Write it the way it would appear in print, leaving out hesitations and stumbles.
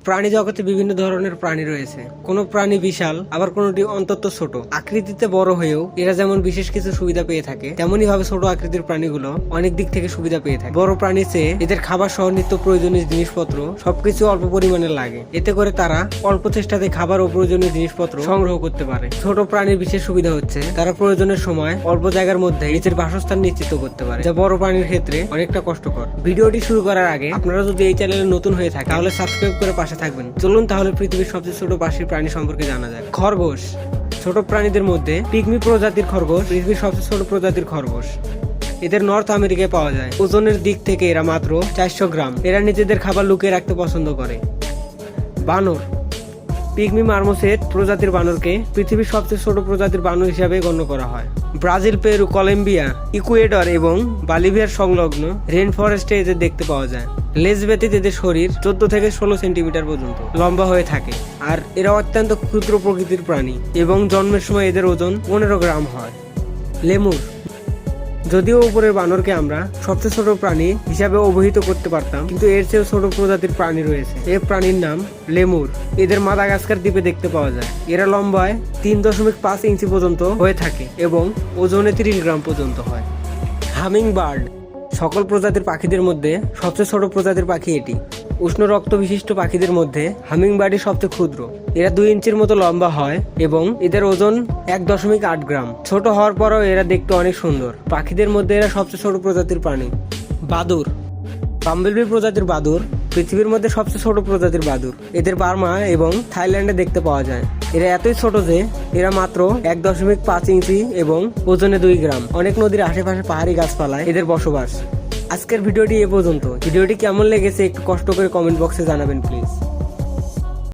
প্রাণী জগতে বিভিন্ন ধরনের প্রাণী রয়েছে। কোনো প্রাণী বিশাল, আবার কোনোটি অন্তত ছোট আকৃতিতে বড় হয়েও এরা যেমন বিশেষ কিছু সুবিধা পেয়ে থাকে, তেমনি ভাবে ছোট আকৃতির প্রাণীগুলো অনেক দিক থেকে সুবিধা পেয়ে থাকে। বড় প্রাণীর চেয়ে এদের খাবার সহ নিত্য প্রয়োজনীয় জিনিসপত্র সবকিছু অল্প পরিমাণে লাগে, এতে করে তারা অল্প চেষ্টাতে খাবার ও প্রয়োজনীয় জিনিসপত্র সংগ্রহ করতে পারে। ছোট প্রাণীর বিশেষ সুবিধা হচ্ছে তারা প্রয়োজনের সময় অল্প জায়গার মধ্যে নিজের বাসস্থান নিশ্চিত করতে পারে, যা বড় প্রাণীর ক্ষেত্রে অনেকটা কষ্টকর। ভিডিওটি শুরু করার আগে আপনারা যদি এই চ্যানেলে নতুন হয়ে থাকে তাহলে সাবস্ক্রাইব করে পাশে থাকবেন। চলুন তাহলে পৃথিবীর সবচেয়ে ছোট পাখির প্রাণী সম্পর্কে জানা যায়। খরগোশ। ছোট প্রাণীদের মধ্যে পিগমি প্রজাতির খরগোশ পৃথিবীর সবচেয়ে ছোট প্রজাতির খরগোশ। এদের নর্থ আমেরিকায় পাওয়া যায়। ওজনের দিক থেকে এরা মাত্র 400 গ্রাম। এরা নিজেদের খাবার লুকিয়ে রাখতে পছন্দ করে। বানর। পিগমি মার্মোসেট প্রজাতির বানরকে পৃথিবীর সবচেয়ে ছোট প্রজাতির বানর হিসাবে গণ্য করা হয়। ব্রাজিল, পেরু, কলম্বিয়া, ইকুয়েডর এবং বলিভিয়ার সংলগ্ন রেন ফরেস্টে এদের দেখতে পাওয়া যায়। লেজ ব্যতীত এদের শরীর 14 থেকে 16 সেন্টিমিটার পর্যন্ত লম্বা হয়ে থাকে, আর এরা অত্যন্ত ক্ষুদ্র প্রকৃতির প্রাণী এবং জন্মের সময় এদের ওজন 15 গ্রাম হয়। লেমুর। যদিও উপরের বানরকে আমরা সবচেয়ে ছোট প্রাণী হিসাবে অভিহিত করতে পারতাম, কিন্তু এর চেয়েও ছোট প্রজাতির প্রাণী রয়েছে। এই প্রাণীর নাম লেমুর। এদের মাদাগাস্কার দ্বীপে দেখতে পাওয়া যায়। এরা লম্বায় 3.5 ইঞ্চি পর্যন্ত হয়ে থাকে এবং ওজনে 30 গ্রাম পর্যন্ত হয়। Humming bird. সকল প্রজাতির পাখিদের মধ্যে সবচেয়ে ছোট প্রজাতির পাখি এটি। উষ্ণ রক্ত বিশিষ্ট পাখিদের মধ্যে হামিং বার্ডই সবচেয়ে ক্ষুদ্র। এরা 2 ইঞ্চির মতো লম্বা হয় এবং এদের ওজন 1.8 গ্রাম। ছোট হওয়ার পরও এরা দেখতে অনেক সুন্দর। পাখিদের মধ্যে এরা সবচেয়ে ছোট প্রজাতির প্রাণী। বাদুড়। বাম্বলবি প্রজাতির বাদুড় পৃথিবীর মধ্যে সবচেয়ে ছোট প্রজাতির বাদুড়। এদের বার্মা এবং থাইল্যান্ডে দেখতে পাওয়া যায়। এরা এতই ছোট যে এরা মাত্র 1.5 ইঞ্চি এবং ওজনে 2 গ্রাম। অনেক নদীর আশেপাশে পাহাড়ি গাছপালায় এদের বসবাস। আজকের ভিডিওটি এ পর্যন্ত। ভিডিওটি কেমন লেগেছে একটু কষ্ট করে কমেন্ট বক্সে জানাবেন প্লিজ।